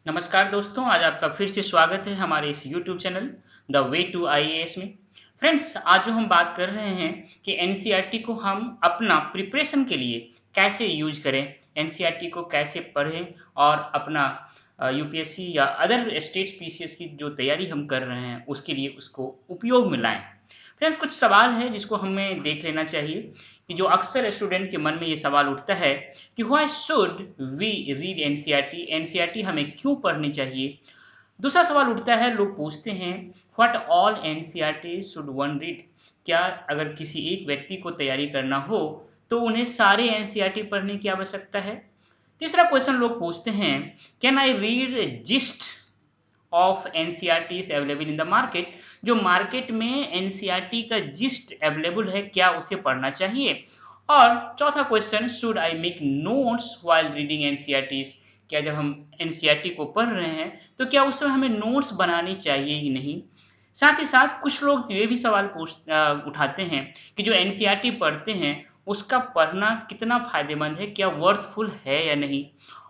नमस्कार दोस्तों, आज आपका फिर से स्वागत है हमारे इस YouTube channel the way to IAS में। फ्रेंड्स, आज जो हम बात कर रहे हैं कि एनसीईआरटी को हम अपना प्रिपरेशन के लिए कैसे यूज करें, एनसीईआरटी को कैसे पढ़ें और अपना यूपीएससी या अदर स्टेट पीसीएस की जो तैयारी हम कर रहे हैं उसके लिए उसको उपयोग में लाएं। फ्रेंड्स, कुछ सवाल है जिसको हमें देख लेना चाहिए कि जो अक्सर स्टूडेंट के मन में ये सवाल उठता है कि why should we read NCERT, NCERT हमें क्यों पढ़नी चाहिए। दूसरा सवाल उठता है, लोग पूछते हैं what all NCERT should one read, क्या अगर किसी एक व्यक्ति को तैयारी करना हो तो उन्हें सारे एनसीईआरटी पढ़ने की आवश्यकता है। तीसरा क्वेश्चन लोग पूछते हैं, can I read gist of NCERT is available in the market, जो मार्केट में एनसीईआरटी का जिस्ट अवेलेबल है क्या उसे पढ़ना चाहिए। और चौथा question, should I make notes while reading NCERTs, क्या जब हम एनसीईआरटी को पढ़ रहे हैं तो क्या उसमें हमें नोट्स बनानी चाहिए ही नहीं। साथ ही साथ कुछ लोग ये भी सवाल उठाते हैं कि जो एनसीईआरटी पढ़ते हैं उसका पढ़ना कितना फायदेमंद है, क्या वर्थफुल है या नहीं।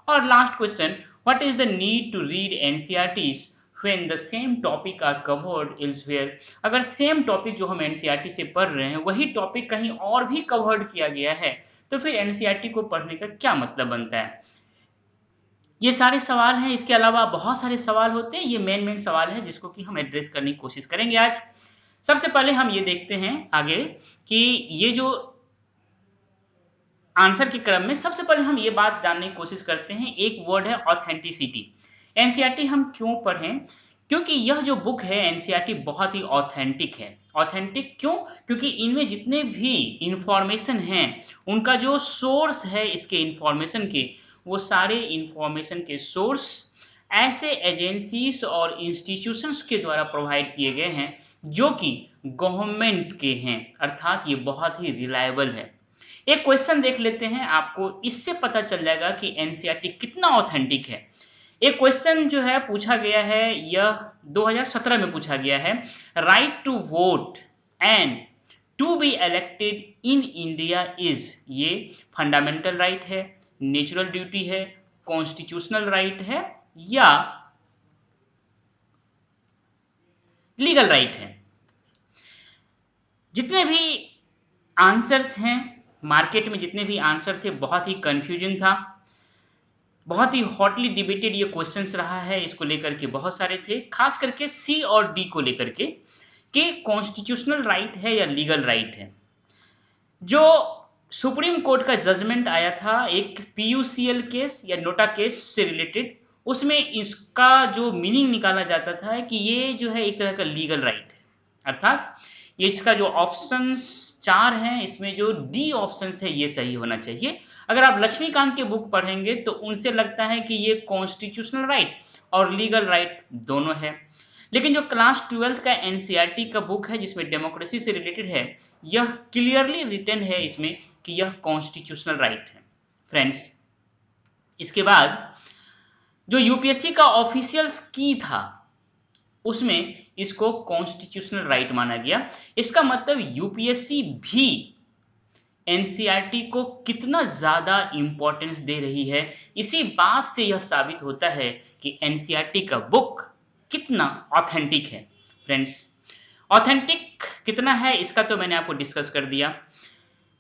और last question, what is the need to read NCERTs when the same topic are covered elsewhere, अगर सेम टॉपिक जो हम एनसीईआरटी से पढ़ रहे हैं वही टॉपिक कहीं और भी कवर्ड किया गया है तो फिर एनसीईआरटी को पढ़ने का क्या मतलब बनता है। ये सारे सवाल हैं, इसके अलावा बहुत सारे सवाल होते हैं, ये मेन सवाल है जिसको कि हम एड्रेस करने की कोशिश करेंगे आज। सबसे पहले हम ये देखते हैं आगे कि ये जो आंसर के क्रम में सबसे पहले हम ये बात जानने की कोशिश करते हैं, एक वर्ड है ऑथेंटिसिटी। एनसीईआरटी हम क्यों पढ़ें, क्योंकि यह जो बुक है एनसीईआरटी बहुत ही ऑथेंटिक है। ऑथेंटिक क्यों, क्योंकि इनमें जितने भी इंफॉर्मेशन हैं उनका जो सोर्स है इसके इंफॉर्मेशन के, वो सारे इंफॉर्मेशन के सोर्स ऐसे एजेंसीज और इंस्टीट्यूशंस के द्वारा प्रोवाइड किए गए हैं जो कि गवर्नमेंट के हैं, अर्थात ये बहुत ही रिलायबल है। एक क्वेश्चन देख लेते हैं, आपको इससे पता चल जाएगा कि एनसीईआरटी कितना ऑथेंटिक है। एक क्वेश्चन जो है पूछा गया है, यह 2017 में पूछा गया है, right to vote and to be elected in India is, ये फंडामेंटल राइट है, नेचुरल ड्यूटी है, कॉन्स्टिट्यूशनल राइट है या लीगल राइट है। जितने भी आंसर्स हैं, मार्केट में जितने भी आंसर थे बहुत ही कंफ्यूजन था, बहुत ही हॉटली डिबेटेड ये क्वेश्चंस रहा है, इसको लेकर के बहुत सारे थे, खास करके सी और डी को लेकर के कि कॉन्स्टिट्यूशनल राइट है या लीगल राइट है। जो सुप्रीम कोर्ट का जजमेंट आया था एक पीयूसीएल केस या नोटा केस से रिलेटेड, उसमें इसका जो मीनिंग निकाला जाता था कि ये जो है एक तरह का लीगल राइट है, अर्थात ये इसका जो ऑप्शंस 4 हैं इसमें जो डी ऑप्शंस है ये सही होना चाहिए। अगर आप लक्ष्मीकांत के बुक पढ़ेंगे तो उनसे लगता है कि ये कॉन्स्टिट्यूशनल राइट और लीगल राइट दोनों है। लेकिन जो क्लास 12 का एनसीईआरटी का बुक है जिसमें डेमोक्रेसी से रिलेटेड है, यह क्लियरली रिटन है इसमें कि यह कॉन्स्टिट्यूशनल राइट है। फ्रेंड्स, इसके बाद जो यूपीएससी का ऑफिशियल की था उसमें इसको कॉन्स्टिट्यूशनल राइट माना गया। इसका मतलब यूपीएससी भी एनसीईआरटी को कितना ज़्यादा इम्पोर्टेंस दे रही है, इसी बात से यह साबित होता है कि एनसीईआरटी का बुक कितना ऑथेंटिक है। फ्रेंड्स, ऑथेंटिक कितना है इसका तो मैंने आपको डिस्कस कर दिया।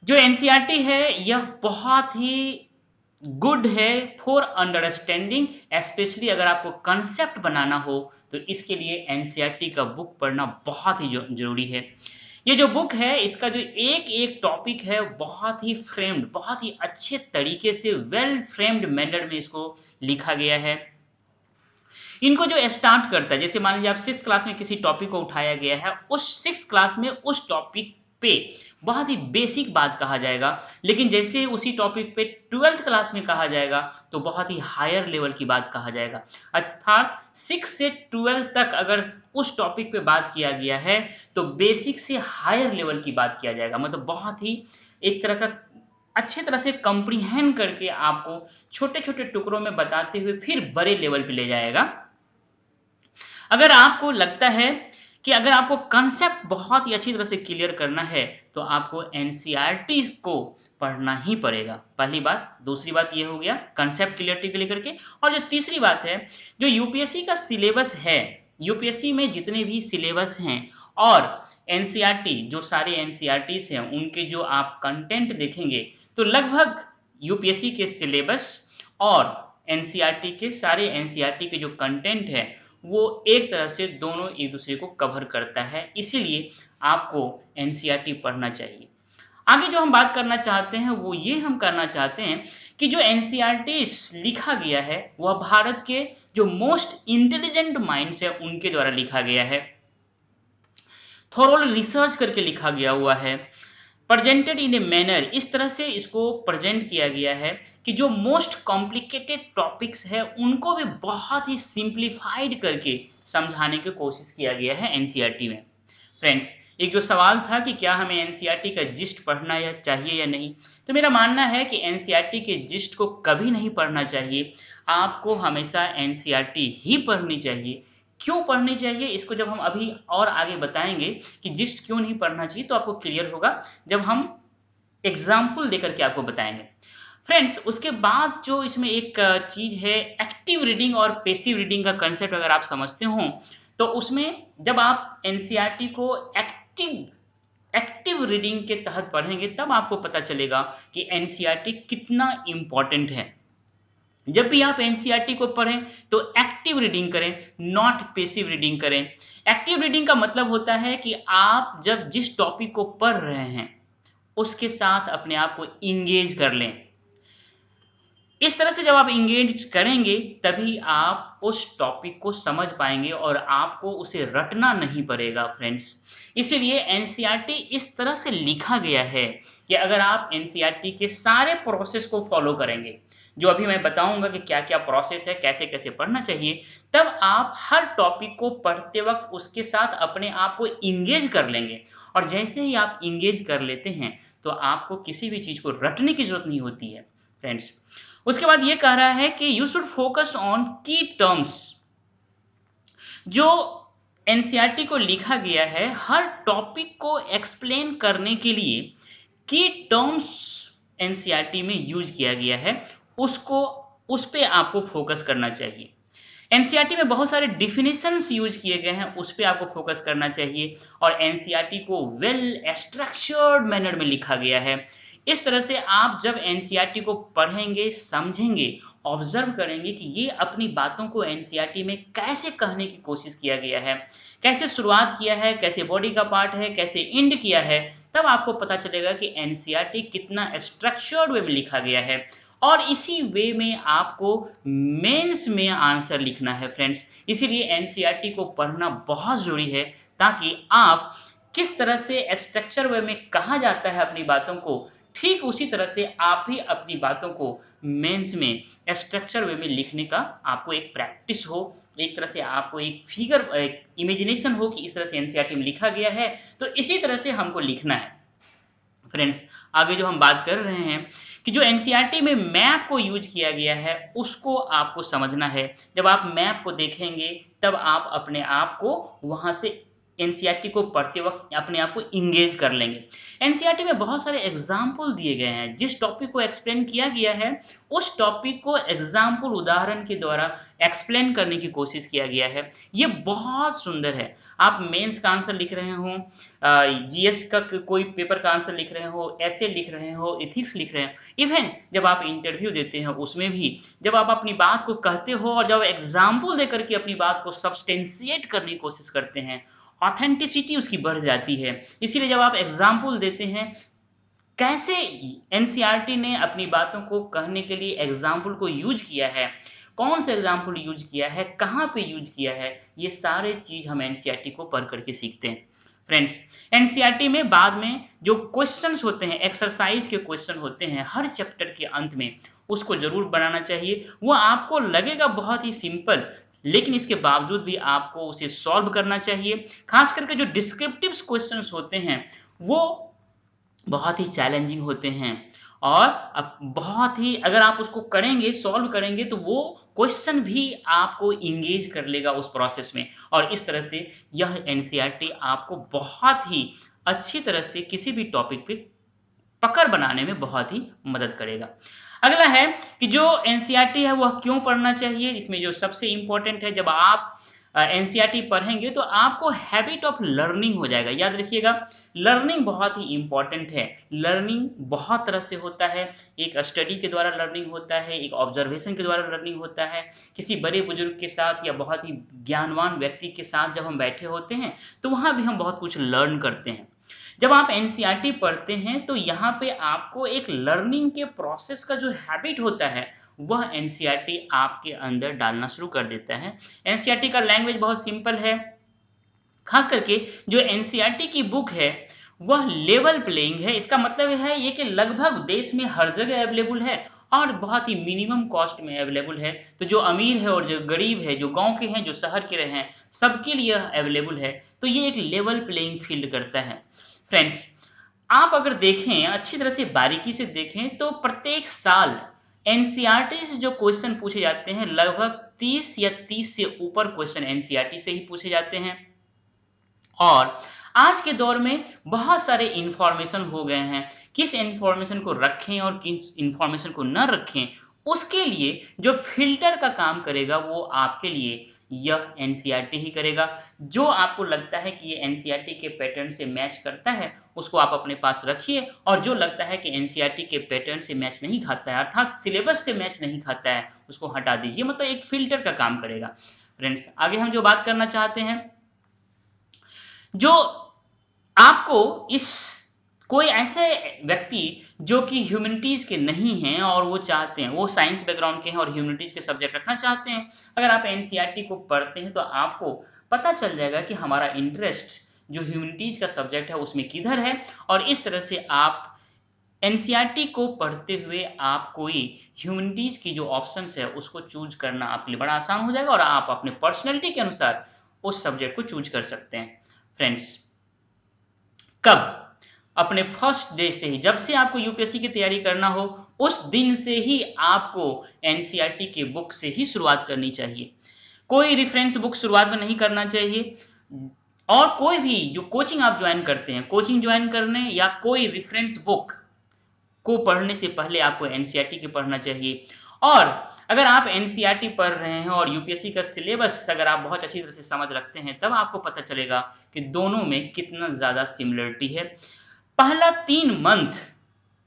जो एनसीईआरटी है यह बहुत ही गुड है फॉर अंडरस्टैंडिंग, स्पेशली अगर आपको कंसेप्ट बनाना हो तो इसके लिए एनसीईआरटी का बुक पढ़ना बहुत ही जरूरी है। ये जो बुक है इसका जो एक एक टॉपिक है बहुत ही फ्रेम्ड, बहुत ही अच्छे तरीके से वेल फ्रेम्ड मैनर में इसको लिखा गया है। इनको जो स्टार्ट करता है, जैसे मान लीजिए आप 6th क्लास में किसी टॉपिक को उठाया गया है, उस 6th क्लास में उस टॉपिक पे बहुत ही बेसिक बात कहा जाएगा, लेकिन जैसे उसी टॉपिक पे 12th क्लास में कहा जाएगा तो बहुत ही हायर लेवल की बात कहा जाएगा। अर्थात 6 से 12 तक अगर उस टॉपिक पे बात किया गया है तो बेसिक से हायर लेवल की बात किया जाएगा, मतलब बहुत ही एक तरह का अच्छे तरह से कंप्रीहेंड करके आपको छोटे छोटे टुकड़ों में बताते हुए फिर बड़े लेवल पे ले जाएगा। अगर आपको लगता है कि अगर आपको कंसेप्ट बहुत ही अच्छी तरह से क्लियर करना है तो आपको एनसीईआरटी को पढ़ना ही पड़ेगा। पहली बात। दूसरी बात ये हो गया कंसेप्ट क्लियरिटी को लेकर के। और जो तीसरी बात है, जो यूपीएससी का सिलेबस है, यूपीएससी में जितने भी सिलेबस हैं और एनसीईआरटी, जो सारे एनसीईआरटीज हैं उनके जो आप कंटेंट देखेंगे तो लगभग यूपीएससी के सिलेबस और एनसीईआरटी के सारे एनसीईआरटी के जो कंटेंट है वो एक तरह से दोनों एक दूसरे को कवर करता है, इसीलिए आपको एनसीईआरटी पढ़ना चाहिए। आगे जो हम बात करना चाहते हैं वो ये हम करना चाहते हैं कि जो एनसीईआरटी लिखा गया है वह भारत के जो मोस्ट इंटेलिजेंट माइंड्स है उनके द्वारा लिखा गया है, थोरोली रिसर्च करके लिखा गया हुआ है, प्रेजेंटेड इन ए मैनर, इस तरह से इसको प्रेजेंट किया गया है कि जो मोस्ट कॉम्प्लिकेटेड टॉपिक्स है उनको भी बहुत ही सिंप्लीफाइड करके समझाने की कोशिश किया गया है एनसीईआरटी में। फ्रेंड्स, एक जो सवाल था कि क्या हमें एनसीईआरटी का जिस्ट पढ़ना या चाहिए या नहीं, तो मेरा मानना है कि एनसीईआरटी के जिस्ट को कभी नहीं पढ़ना चाहिए। आपको हमेशा एनसीईआरटी ही पढ़नी चाहिए। क्यों पढ़नी चाहिए इसको जब हम अभी और आगे बताएंगे कि जिस्ट क्यों नहीं पढ़ना चाहिए तो आपको क्लियर होगा जब हम एग्जाम्पल देकर के आपको बताएंगे। फ्रेंड्स, उसके बाद जो इसमें एक चीज है एक्टिव रीडिंग और पैसिव रीडिंग का कंसेप्ट अगर आप समझते हो तो उसमें जब आप एनसीईआरटी को एक्टिव रीडिंग के तहत पढ़ेंगे तब आपको पता चलेगा कि एनसीईआरटी कितना इंपॉर्टेंट है। जब भी आप एनसीईआरटी को पढ़ें तो एक्टिव रीडिंग करें, नॉट पैसिव रीडिंग करें। एक्टिव रीडिंग का मतलब होता है कि आप जब जिस टॉपिक को पढ़ रहे हैं उसके साथ अपने आप को इंगेज कर लें। इस तरह से जब आप इंगेज करेंगे तभी आप उस टॉपिक को समझ पाएंगे और आपको उसे रटना नहीं पड़ेगा फ्रेंड्स। इसीलिए एनसीईआरटी इस तरह से लिखा गया है कि अगर आप एनसीईआरटी के सारे प्रोसेस को फॉलो करेंगे, जो अभी मैं बताऊंगा कि क्या क्या प्रोसेस है, कैसे कैसे पढ़ना चाहिए, तब आप हर टॉपिक को पढ़ते वक्त उसके साथ अपने आप को इंगेज कर लेंगे। और जैसे ही आप इंगेज कर लेते हैं तो आपको किसी भी चीज को रटने की जरूरत नहीं होती है फ्रेंड्स। उसके बाद ये कह रहा है कि यू शुड फोकस ऑन की टर्म्स। जो एनसीईआरटी को लिखा गया है हर टॉपिक को एक्सप्लेन करने के लिए की टर्म्स एनसीईआरटी में यूज किया गया है, उसको उस पे आपको फोकस करना चाहिए। एनसीईआरटी में बहुत सारे डिफिनेशंस यूज किए गए हैं, उस पे आपको फोकस करना चाहिए। और एनसीईआरटी को वेल स्ट्रक्चर्ड मैनर में लिखा गया है। इस तरह से आप जब एनसीईआरटी को पढ़ेंगे, समझेंगे, ऑब्जर्व करेंगे कि ये अपनी बातों को एनसीईआरटी में कैसे कहने की कोशिश किया गया है, कैसे शुरुआत किया है, कैसे बॉडी का पार्ट है, कैसे एंड किया है, तब आपको पता चलेगा कि एनसीईआरटी कितना स्ट्रक्चर्ड वे में लिखा गया है। और इसी वे में आपको मेंस में आंसर लिखना है फ्रेंड्स। इसीलिए एनसीईआरटी को पढ़ना बहुत जरूरी है ताकि आप किस तरह से स्ट्रक्चर वे में कहा जाता है अपनी बातों को, ठीक उसी तरह से आप भी अपनी बातों को मेंस में स्ट्रक्चर वे में लिखने का आपको एक प्रैक्टिस हो, एक तरह से आपको एक फिगर इमेजिनेशन हो कि इस तरह से एनसीईआरटी में लिखा गया है तो इसी तरह से हमको लिखना है। फ्रेंड्स, आगे जो हम बात कर रहे हैं कि जो एनसीईआरटी में मैप को यूज किया गया है उसको आपको समझना है। जब आप मैप को देखेंगे तब आप अपने आप को वहां से एनसीईआरटी को पढ़ते वक्त अपने आप को इंगेज कर लेंगे। एनसीईआरटी में बहुत सारे एग्जाम्पल दिए गए हैं, जिस टॉपिक को एक्सप्लेन किया गया है उस टॉपिक को एग्जाम्पल उदाहरण के द्वारा एक्सप्लेन करने की कोशिश किया गया है। ये बहुत सुंदर है। आप मेंस का आंसर लिख रहे हो, जीएस का कोई पेपर का आंसर लिख रहे हो, ऐसे लिख रहे हो, इथिक्स लिख रहे हो, इवन जब आप इंटरव्यू देते हो उसमें भी जब आप अपनी बात को कहते हो और जब एग्जाम्पल देकर के अपनी बात को सब्सटेंशिएट करने की कोशिश करते हैं, ऑथेंटिसिटी उसकी बढ़ जाती है। इसीलिए जब आप एग्जाम्पल देते हैं कैसे एनसीईआरटी ने अपनी बातों को कहने के लिए एग्जाम्पल को यूज किया है, कौन सा एग्जाम्पल यूज किया है, कहाँ पे यूज किया है, ये सारे चीज हम एनसीईआरटी को पढ़ करके सीखते हैं। फ्रेंड्स, एनसीईआरटी में बाद में जो क्वेश्चंस होते हैं, एक्सरसाइज के क्वेश्चन होते हैं हर चैप्टर के अंत में, उसको जरूर बनाना चाहिए। वो आपको लगेगा बहुत ही सिंपल, लेकिन इसके बावजूद भी आपको उसे सॉल्व करना चाहिए। खास करके जो डिस्क्रिप्टिव क्वेश्चंस होते हैं वो बहुत ही चैलेंजिंग होते हैं और अब बहुत ही अगर आप उसको करेंगे, सॉल्व करेंगे तो वो क्वेश्चन भी आपको इंगेज कर लेगा उस प्रोसेस में। और इस तरह से यह एनसीईआरटी आपको बहुत ही अच्छी तरह से किसी भी टॉपिक पे पकड़ बनाने में बहुत ही मदद करेगा। अगला है कि जो एनसीईआरटी है वह क्यों पढ़ना चाहिए? इसमें जो सबसे इम्पोर्टेंट है, जब आप एनसीईआरटी पढ़ेंगे तो आपको हैबिट ऑफ लर्निंग हो जाएगा। याद रखिएगा, लर्निंग बहुत ही इम्पोर्टेंट है। लर्निंग बहुत तरह से होता है, एक स्टडी के द्वारा लर्निंग होता है, एक ऑब्जर्वेशन के द्वारा लर्निंग होता है, किसी बड़े बुजुर्ग के साथ या बहुत ही ज्ञानवान व्यक्ति के साथ जब हम बैठे होते हैं तो वहाँ भी हम बहुत कुछ लर्न करते हैं। जब आप एनसीईआरटी पढ़ते हैं तो यहाँ पे आपको एक लर्निंग के प्रोसेस का जो हैबिट होता है वह एनसीईआरटी आपके अंदर डालना शुरू कर देता है। एनसीईआरटी का लैंग्वेज बहुत सिंपल है। खास करके जो एनसीईआरटी की बुक है वह लेवल प्लेइंग है। इसका मतलब है ये कि लगभग देश में हर जगह अवेलेबल है और बहुत ही मिनिमम कॉस्ट में अवेलेबल है। तो जो अमीर है और जो गरीब है, जो गांव के हैं, जो शहर के रहे हैं, सबके लिए अवेलेबल है। तो ये एक लेवल प्लेइंग फील्ड करता है। फ्रेंड्स, आप अगर देखें, अच्छी तरह से बारीकी से देखें तो प्रत्येक साल एनसीईआरटी से जो क्वेश्चन पूछे जाते हैं, लगभग 30 या 30 से ऊपर क्वेश्चन एनसीईआरटी से ही पूछे जाते हैं। और आज के दौर में बहुत सारे इंफॉर्मेशन हो गए हैं, किस इंफॉर्मेशन को रखें और किस इंफॉर्मेशन को न रखें, उसके लिए जो फिल्टर का काम करेगा वो आपके लिए यह एनसीईआरटी ही करेगा। जो आपको लगता है कि ये एनसीईआरटी के पैटर्न से मैच करता है उसको आप अपने पास रखिए, और जो लगता है कि एनसीईआरटी के पैटर्न से मैच नहीं खाता है, अर्थात सिलेबस से मैच नहीं खाता है, उसको हटा दीजिए। मतलब एक फिल्टर का काम करेगा। फ्रेंड्स, आगे हम जो बात करना चाहते हैं, जो आपको इस कोई ऐसे व्यक्ति जो कि ह्यूमैनिटीज़ के नहीं हैं और वो चाहते हैं, वो साइंस बैकग्राउंड के हैं और ह्यूमैनिटीज़ के सब्जेक्ट रखना चाहते हैं, अगर आप एनसीईआरटी को पढ़ते हैं तो आपको पता चल जाएगा कि हमारा इंटरेस्ट जो ह्यूमैनिटीज़ का सब्जेक्ट है उसमें किधर है। और इस तरह से आप एनसीईआरटी को पढ़ते हुए आप कोई ह्यूमैनिटीज़ की जो ऑप्शंस है उसको चूज करना आपके लिए बड़ा आसान हो जाएगा और आप अपने पर्सनैलिटी के अनुसार उस सब्जेक्ट को चूज कर सकते हैं। फ्रेंड्स, कब? अपने फर्स्ट डे से ही, जब से आपको यूपीएससी की तैयारी करना हो उस दिन से ही आपको एनसीईआरटी के बुक से ही शुरुआत करनी चाहिए। कोई रेफरेंस बुक शुरुआत में नहीं करना चाहिए। और कोई भी जो कोचिंग आप ज्वाइन करते हैं, कोचिंग ज्वाइन करने या कोई रेफरेंस बुक को पढ़ने से पहले आपको एनसीईआरटी की पढ़ना चाहिए। और अगर आप एनसीईआरटी पढ़ रहे हैं और यूपीएससी का सिलेबस अगर आप बहुत अच्छी तरह से समझ रखते हैं, तब आपको पता चलेगा कि दोनों में कितना ज़्यादा सिमिलरिटी है। पहला 3 मंथ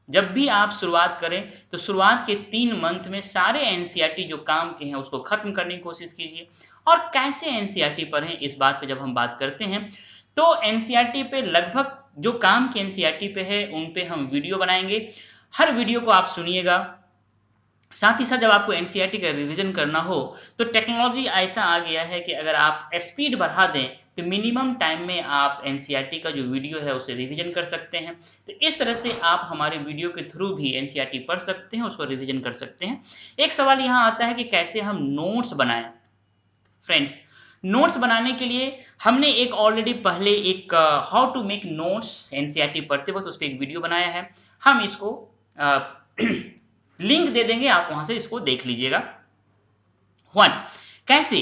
जब भी आप शुरुआत करें तो शुरुआत के 3 मंथ में सारे एनसीईआरटी जो काम के हैं उसको खत्म करने की कोशिश कीजिए। और कैसे एनसीईआरटी पढ़ें, इस बात पे जब हम बात करते हैं तो एनसीईआरटी पे लगभग जो काम के एनसीईआरटी पे है उन पे हम वीडियो बनाएंगे। हर वीडियो को आप सुनिएगा। साथ ही साथ जब आपको एनसीईआरटी का रिवीजन करना हो तो टेक्नोलॉजी ऐसा आ गया है कि अगर आप स्पीड बढ़ा दें तो मिनिमम टाइम में आप एनसीईआरटी का जो वीडियो है उसे रिवीजन कर सकते हैं। तो इस तरह से आप हमारे वीडियो के थ्रू भी एनसीईआरटी पढ़ सकते हैं, उसको रिवीजन कर सकते हैं। एक सवाल यहाँ आता है कि कैसे हम नोट्स बनाएं। फ्रेंड्स, नोट्स बनाने के लिए हमने एक ऑलरेडी पहले एक how to make notes NCERT पढ़ते वक्त उस पर एक वीडियो बनाया है। हम इसको लिंक दे देंगे, आप वहां से इसको देख लीजिएगा। 1 कैसे?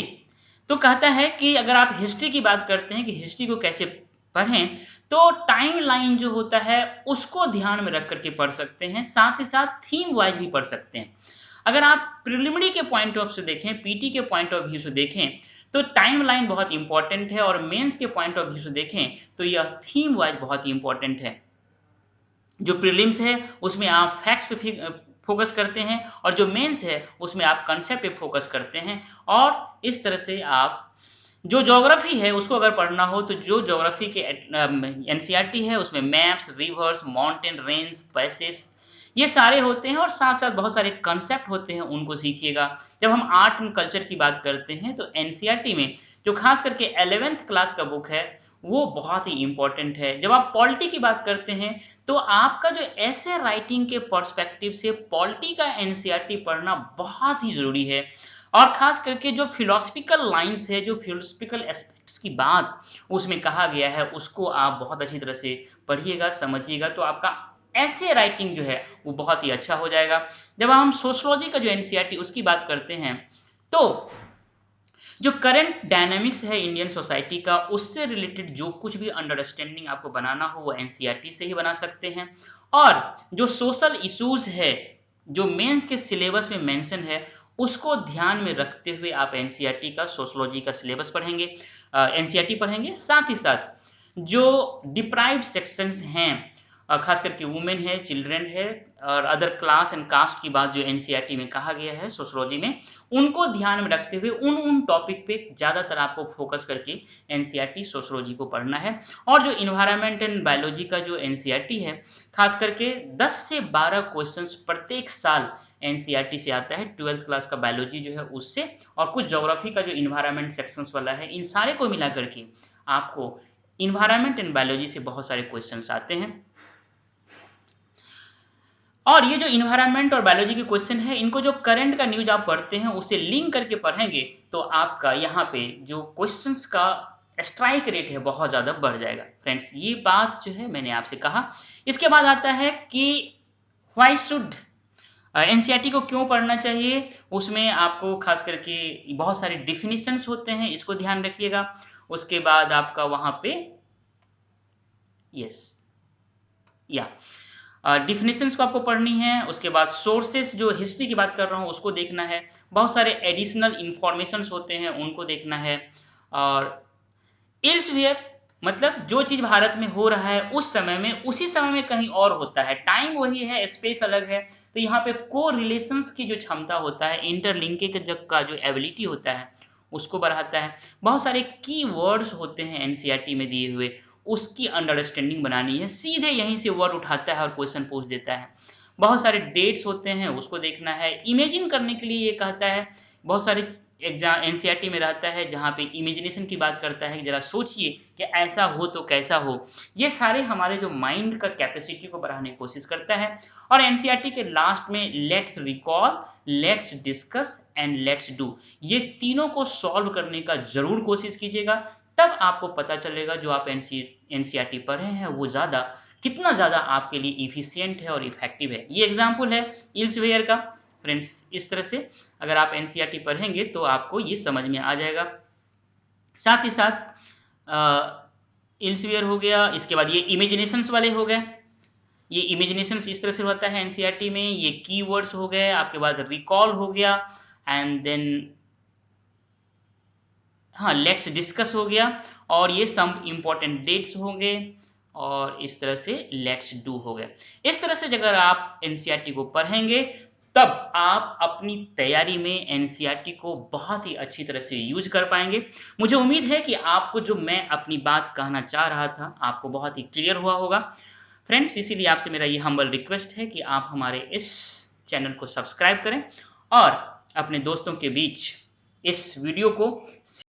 तो कहता है कि अगर आप हिस्ट्री की बात करते हैं कि हिस्ट्री को कैसे पढ़ें, तो टाइम लाइन जो होता है उसको ध्यान में रख करके पढ़ सकते हैं, साथ ही साथ थीम वाइज भी पढ़ सकते हैं। अगर आप प्रिलिमिनरी के पॉइंट ऑफ से देखें, पीटी के पॉइंट ऑफ व्यू से देखें तो टाइम लाइन बहुत इंपॉर्टेंट है, और मेंस के पॉइंट ऑफ व्यू से देखें तो यह थीम वाइज बहुत ही इंपॉर्टेंट है। जो प्रीलिम्स है उसमें आप फैक्ट्स पे फोकस करते हैं और जो मेंस है उसमें आप कंसेप्ट पे फोकस करते हैं। और इस तरह से आप जो ज्योग्राफी है उसको अगर पढ़ना हो तो जो ज्योग्राफी के एनसीईआरटी है उसमें मैप्स, रिवर्स, माउंटेन रेंज, पैसेस, ये सारे होते हैं और साथ साथ बहुत सारे कंसेप्ट होते हैं, उनको सीखिएगा। जब हम आर्ट एंड कल्चर की बात करते हैं तो एनसीईआरटी में जो खास करके 11th क्लास का बुक है वो बहुत ही इंपॉर्टेंट है। जब आप पॉलिटी की बात करते हैं तो आपका जो ऐसे राइटिंग के पर्सपेक्टिव से पॉलिटी का एनसीईआरटी पढ़ना बहुत ही ज़रूरी है। और खास करके जो फिलोसफिकल लाइंस है, जो फिलोसफिकल एस्पेक्ट्स की बात उसमें कहा गया है, उसको आप बहुत अच्छी तरह से पढ़िएगा, समझिएगा, तो आपका ऐसे राइटिंग जो है वो बहुत ही अच्छा हो जाएगा। जब हम सोशलॉजी का जो एनसीईआरटी उसकी बात करते हैं तो जो करंट डायनामिक्स है इंडियन सोसाइटी का, उससे रिलेटेड जो कुछ भी अंडरस्टैंडिंग आपको बनाना हो वो एनसीईआरटी से ही बना सकते हैं। और जो सोशल इश्यूज है, जो मेंस के सिलेबस में मेंशन है, उसको ध्यान में रखते हुए आप एनसीईआरटी का सोशोलॉजी का सिलेबस पढ़ेंगे, एनसीईआरटी पढ़ेंगे। साथ ही साथ जो डिप्राइव्ड सेक्शंस हैं, खास करके वुमेन है, चिल्ड्रन है और अदर क्लास एंड कास्ट की बात जो एनसीईआरटी में कहा गया है सोशोलॉजी में, उनको ध्यान में रखते हुए उन टॉपिक पे ज़्यादातर आपको फोकस करके एनसीईआरटी सोशोलॉजी को पढ़ना है। और जो इन्वायरमेंट एंड बायोलॉजी का जो एनसीईआरटी है, खास करके 10 से 12 क्वेश्चंस प्रत्येक साल एनसीईआरटी से आता है। 12th क्लास का बायोलॉजी जो है उससे, और कुछ ज्योग्राफी का जो इन्वायरमेंट सेक्शंस वाला है, इन सारे को मिला करके आपको इन्वायरमेंट एंड बायोलॉजी से बहुत सारे क्वेश्चंस आते हैं। और ये जो इन्वायरमेंट और बायोलॉजी के क्वेश्चन है, इनको जो करंट का न्यूज आप पढ़ते हैं उसे लिंक करके पढ़ेंगे तो आपका यहाँ पे जो क्वेश्चंस का स्ट्राइक रेट है बहुत ज़्यादा बढ़ जाएगा। फ्रेंड्स, ये बात जो है मैंने आपसे कहा। इसके बाद आता है कि व्हाई शुड एनसीईआरटी को क्यों पढ़ना चाहिए। उसमें आपको खास करके बहुत सारे डिफिनीशंस होते हैं, इसको ध्यान रखिएगा। उसके बाद आपका वहाँ पे यस या डिफिनेशंस को आपको पढ़नी है। उसके बाद सोर्सेस, जो हिस्ट्री की बात कर रहा हूँ उसको देखना है। बहुत सारे एडिशनल इंफॉर्मेशंस होते हैं उनको देखना है। और एल्सवेयर मतलब जो चीज़ भारत में हो रहा है उस समय में, उसी समय में कहीं और होता है, टाइम वही है, स्पेस अलग है। तो यहाँ पे को रिलेशंस की जो क्षमता होता है, इंटरलिंकेज का जो एबिलिटी होता है, उसको बढ़ाता है। बहुत सारे की वर्ड्स होते हैं एनसीईआरटी में दिए हुए, उसकी अंडरस्टैंडिंग बनानी है, सीधे यहीं से वर्ड उठाता है और क्वेश्चन पूछ देता है। बहुत सारे डेट्स होते हैं, उसको देखना है। इमेजिन करने के लिए ये कहता है। बहुत सारे एग्जाम एनसीईआरटी में रहता है जहाँ पे इमेजिनेशन की बात करता है, जरा सोचिए कि ऐसा हो तो कैसा हो। ये सारे हमारे जो माइंड का कैपेसिटी को बढ़ाने की कोशिश करता है। और एनसीईआरटी के लास्ट में let's recall, let's discuss and let's do, ये तीनों को सॉल्व करने का जरूर कोशिश कीजिएगा। तब आपको पता चलेगा जो आप एनसीईआरटी पढ़े हैं वो ज़्यादा, कितना ज़्यादा आपके लिए इफिशियंट है और इफेक्टिव है। ये एग्जाम्पल है इल्सवेयर का। फ्रेंड्स, इस तरह से अगर आप एनसीईआरटी पढ़ेंगे तो आपको ये समझ में आ जाएगा। साथ ही साथ इल्सवेयर हो गया, इसके बाद ये इमेजिनेशंस वाले हो गए। ये इमेजिनेशंस इस तरह से होता है एनसीईआरटी में। ये कीवर्ड्स हो गए, आपके बाद रिकॉल हो गया, एंड देन हाँ लेट्स डिस्कस हो गया, और ये सम इम्पॉर्टेंट डेट्स हो गए, और इस तरह से लेट्स डू हो गया। इस तरह से अगर आप एनसीईआरटी को पढ़ेंगे तब आप अपनी तैयारी में एनसीईआरटी को बहुत ही अच्छी तरह से यूज कर पाएंगे। मुझे उम्मीद है कि आपको जो मैं अपनी बात कहना चाह रहा था आपको बहुत ही क्लियर हुआ होगा। फ्रेंड्स, इसीलिए आपसे मेरा ये हम्बल रिक्वेस्ट है कि आप हमारे इस चैनल को सब्सक्राइब करें और अपने दोस्तों के बीच इस वीडियो को